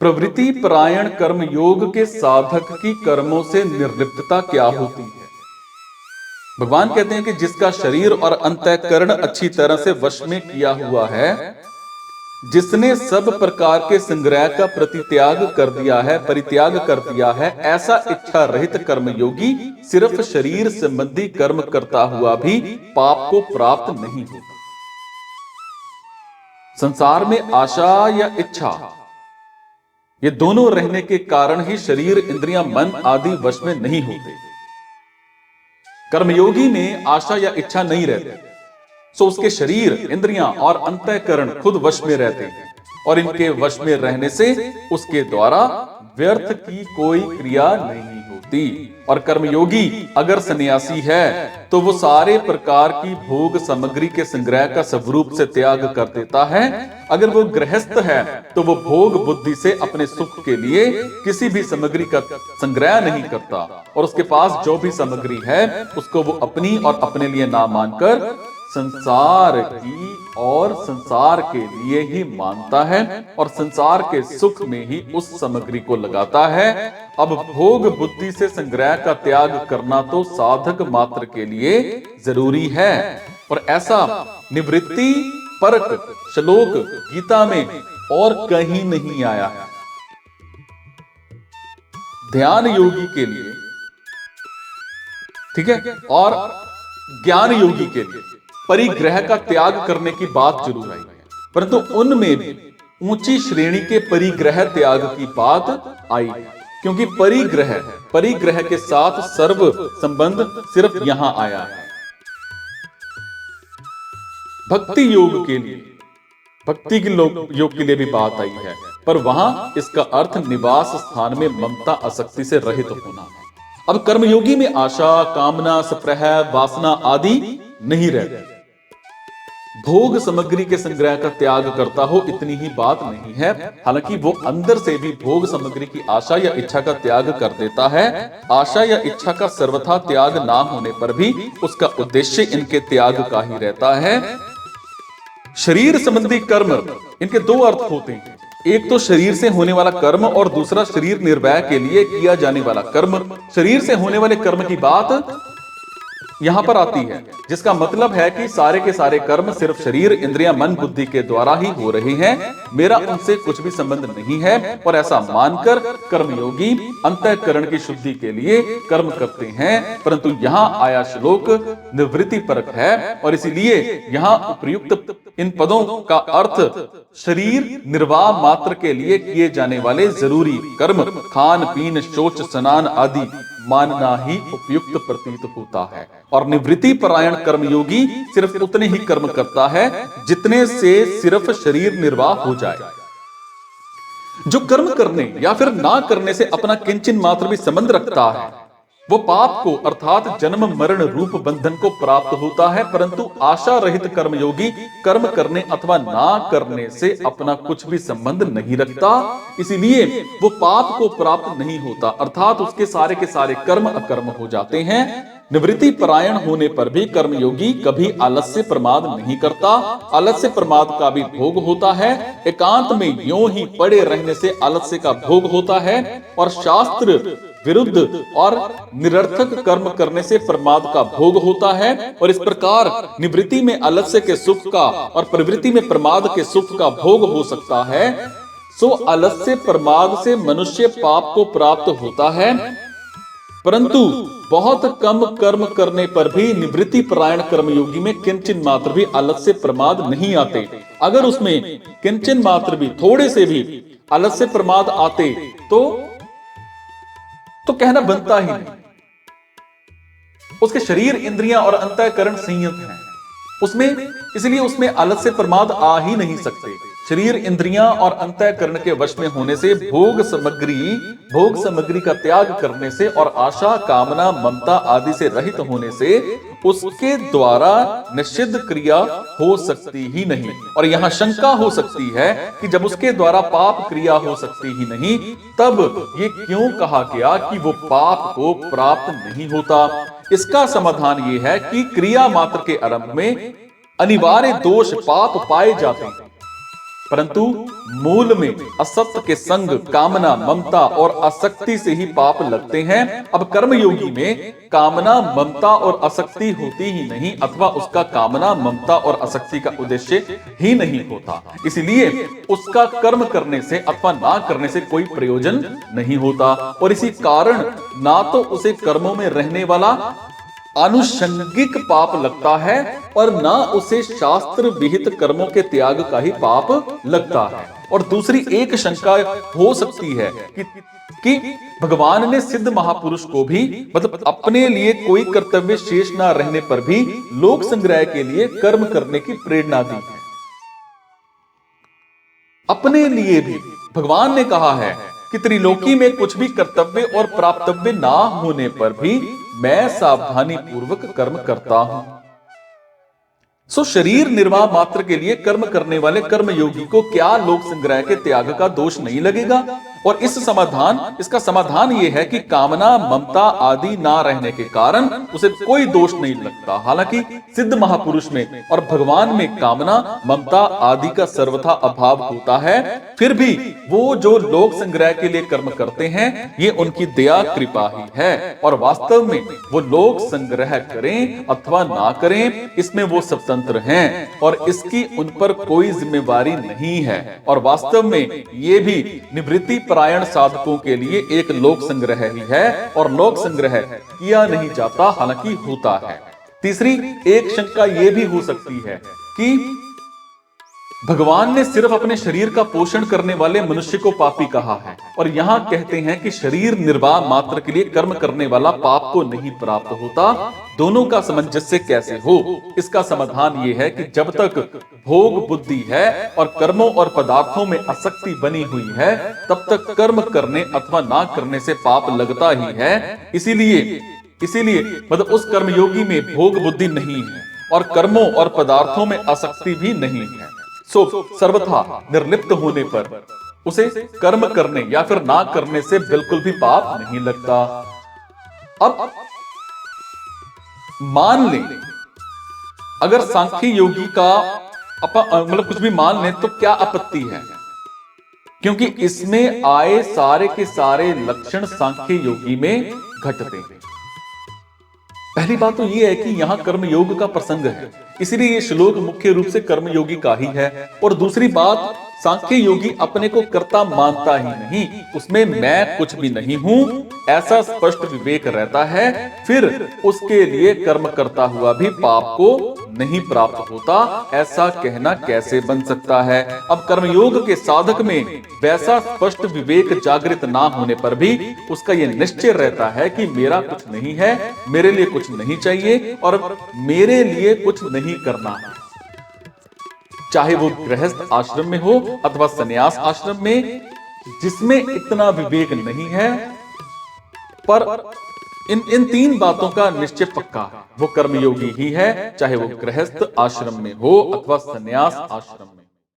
प्रवृत्ति परायण कर्म योग के साधक की कर्मों से निर्लिप्तता क्या होती है? भगवान कहते हैं कि जिसका शरीर और अंतःकरण अच्छी तरह से वश में किया हुआ है, जिसने सब प्रकार के संग्रह का प्रतित्याग कर दिया है, परित्याग कर दिया है, ऐसा इच्छा रहित कर्मयोगी सिर्फ शरीर संबंधी कर्म करता हुआ भी पाप को प्राप्त नहीं होता। संसार में आशा या इच्छा, ये दोनों रहने के कारण ही शरीर, इंद्रियां, मन आदि वश में नहीं होते। कर्मयोगी में आशा या इच्छा नहीं रहती, सो उसके शरीर, इंद्रियां और अंतःकरण खुद वश में रहते हैं, और इनके वश में रहने से उसके द्वारा व्यर्थ की कोई क्रिया नहीं होती। और कर्मयोगी अगर सन्यासी है तो वो सारे प्रकार की भोग सामग्री के संग्रह का स्वरूप से त्याग कर देता है। अगर वो गृहस्थ है तो वो भोग बुद्धि से अपने सुख के लिए किसी भी सामग्री का संग्रह नहीं करता, और उसके पास जो भी सामग्री है उसको वो अपनी और अपने लिए ना मानकर संसार की और संसार के लिए ही मानता है, और संसार के सुख में ही उस सामग्री को लगाता है। अब भोग बुद्धि से संग्रह का त्याग करना तो साधक मात्र के लिए जरूरी है, और ऐसा निवृत्ति परक श्लोक गीता में और कहीं नहीं आया है। ध्यान योगी के लिए, ठीक है, और ज्ञान योगी के लिए परिग्रह का त्याग करने की बात जरूर आई है, परंतु उनमें भी ऊंची श्रेणी के परिग्रह त्याग की बात आई है, क्योंकि परिग्रह के साथ सर्व संबंध सिर्फ यहां आया है। भक्ति योग के लिए, भक्ति के योग के लिए भी बात आई है, पर वहां इसका अर्थ निवास स्थान में ममता आसक्ति से रहित होना है। अब कर्मयोगी में आशा, कामना, स्पृह, वासना आदि नहीं रहती। भोग सामग्री के संग्रह का त्याग करता हो, इतनी ही बात नहीं है, हालांकि वो अंदर से भी भोग सामग्री की आशा या इच्छा का त्याग कर देता है। आशा या इच्छा का सर्वथा त्याग ना होने पर भी उसका उद्देश्य इनके त्याग का ही रहता है। शरीर संबंधी कर्म, इनके दो अर्थ होते हैं, एक तो शरीर से होने वाला कर्म और दूसरा शरीर निर्वाह के लिए किया जाने वाला कर्म। शरीर से होने वाले कर्म की बात यहां पर आती है, जिसका मतलब है कि सारे के सारे कर्म सिर्फ शरीर, इंद्रियां, मन, बुद्धि के द्वारा ही हो रहे हैं, मेरा उनसे कुछ भी संबंध नहीं है। और ऐसा मानकर कर्मयोगी अंतःकरण की शुद्धि के लिए कर्म करते हैं, परंतु यहां आया श्लोक निवृत्ति परक है, और इसीलिए यहां उपयुक्त इन पदों का अर्थ शरीर निर्वाह मात्र के लिए किए जाने वाले जरूरी कर्म, खान पीन, शौच, स्नान आदि मानना ही उपयुक्त प्रतीत होता है। और निवृत्ति परायण कर्मयोगी सिर्फ उतने ही कर्म करता है जितने से सिर्फ शरीर निर्वाह हो जाए। जो कर्म करने या फिर ना करने से अपना किंचन मात्र भी संबंध रखता है, वो पाप को अर्थात जन्म मरण रूप बंधन को प्राप्त होता है, परंतु आशा रहित कर्मयोगी कर्म करने अथवा ना करने से अपना कुछ भी संबंध नहीं रखता, इसीलिए वो पाप को प्राप्त नहीं होता, अर्थात उसके सारे के सारे कर्म अकर्म हो जाते हैं। निवृत्ति परायण होने पर भी कर्मयोगी कभी आलस्य प्रमाद नहीं करता। आलस्य प्रमाद का भी भोग होता है, एकांत में यूं ही पड़े रहने से आलस्य का भोग होता है, और शास्त्र विरुद्ध और निरर्थक कर्म करने से प्रमाद का भोग होता है। और इस प्रकार निवृत्ति में आलस्य के सुख का और प्रवृत्ति में प्रमाद के सुख का भोग हो सकता है। सो आलस्य प्रमाद से मनुष्य पाप को प्राप्त होता है, परंतु बहुत कम कर्म करने पर भी निवृत्ति परायण कर्मयोगी में किंचन मात्र भी आलस्य प्रमाद नहीं आते। अगर उसमें किंचन मात्र भी, थोड़े से भी आलस्य प्रमाद आते तो कहना बनता ही नहीं। उसके शरीर, इंद्रियां और अंतःकरण संयत हैं उसमें, इसलिए उसमें आलस्य प्रमाद आ ही नहीं सकते। शरीर, इंद्रियां और अंतःकरण के वश में होने से भोग सामग्री का त्याग करने से और आशा, कामना, ममता आदि से रहित होने से उसके द्वारा निषिद्ध क्रिया हो सकती ही नहीं। और यहां शंका हो सकती है कि जब उसके द्वारा पाप क्रिया हो सकती ही नहीं, तब ये क्यों कहा गया कि वो पाप को प्राप्त नहीं होता? इसका समाधान ये है कि क्रिया मात्र के आरंभ में अनिवार्य दोष पाप पाए जाते हैं, परंतु मूल में असत्य के संग, कामना, ममता और आसक्ति से ही पाप लगते हैं। अब कर्मयोगी में कामना, ममता और आसक्ति होती ही नहीं, अथवा उसका कामना, ममता और आसक्ति का उद्देश्य ही नहीं होता, इसलिए उसका कर्म करने से अथवा ना करने से कोई प्रयोजन नहीं होता, और इसी कारण ना तो उसे कर्मों में रहने वाला आनुषंगिक पाप लगता है और ना उसे शास्त्र विहित कर्मों के त्याग का ही पाप लगता है। और दूसरी एक शंका हो सकती है कि भगवान ने सिद्ध महापुरुष को भी मतलब अपने लिए कोई कर्तव्य शेष ना रहने पर भी लोक संग्रह के लिए कर्म करने की प्रेरणा दी है। अपने लिए भी भगवान ने कहा है कि त्रिलोकी में कुछ भी कर्तव्य और प्राप्तव्य ना होने पर भी मैं सावधानी पूर्वक कर्म करता हूं। सो शरीर निर्वाह मात्र के लिए कर्म करने वाले कर्मयोगी को क्या लोक संग्रह के त्याग का दोष नहीं लगेगा? और इसका समाधान यह है कि कामना, ममता आदि ना रहने के कारण उसे कोई दोष नहीं लगता। हालांकि सिद्ध महापुरुष में और भगवान में कामना, ममता आदि का सर्वथा अभाव होता है, फिर भी वो जो लोक संग्रह के लिए कर्म करते हैं ये उनकी दया कृपा ही है, और वास्तव में वो लोक संग्रह करें अथवा ना करें इसमें वो स्वतंत्र हैं और इसकी उन पर कोई जिम्मेवारी नहीं है। और वास्तव में ये भी निवृत्ति परायण साधकों के लिए एक लोक संग्रह ही है, और लोक संग्रह किया नहीं जाता हालांकि होता है। तीसरी एक शंका यह भी हो सकती है कि भगवान ने सिर्फ अपने शरीर का पोषण करने वाले मनुष्य को पापी कहा है, और यहां कहते हैं कि शरीर निर्वाह मात्र के लिए कर्म करने वाला पाप को नहीं प्राप्त होता। दोनों का सामंजस्य कैसे हो? इसका समाधान यह है कि जब तक भोग बुद्धि है और कर्मों और पदार्थों में आसक्ति बनी हुई है तब तक कर्म करने अथवा ना करने से पाप लगता ही है। इसीलिए मतलब उस कर्मयोगी में भोग बुद्धि नहीं है और कर्मों और पदार्थों में आसक्ति भी नहीं है। सो सर्वथा निर्लिप्त होने पर उसे कर्म करने या फिर ना करने से बिल्कुल भी पाप नहीं लगता। अब मान लें अगर सांख्य योगी का मतलब कुछ भी मान लें तो क्या आपत्ति है, क्योंकि इसमें आए सारे के सारे लक्षण सांख्य योगी में घटते हैं। पहली बात तो यह है कि यहां कर्मयोग का प्रसंग है, इसलिए यह श्लोक मुख्य रूप से कर्मयोगी का ही है। और दूसरी बात, सांख्य योगी अपने को कर्ता मानता ही नहीं, उसमें मैं कुछ भी नहीं हूं ऐसा स्पष्ट विवेक रहता है, फिर उसके लिए कर्म करता हुआ भी पाप को नहीं प्राप्त होता, ऐसा कहना कैसे बन सकता है? अब कर्मयोग के साधक में वैसा स्पष्ट विवेक जागृत ना होने पर भी उसका यह निश्चय रहता है कि मेरा कुछ नहीं है, मेरे लिए कुछ नहीं चाहिए और मेरे लिए कुछ नहीं करना है। चाहे वो गृहस्थ आश्रम में हो अथवा संन्यास आश्रम में, जिसमें इतना विवेक नहीं है, पर इन तीन बातों का निश्चय पक्का है, वो कर्मयोगी ही है, चाहे वो गृहस्थ आश्रम में हो अथवा संन्यास आश्रम में।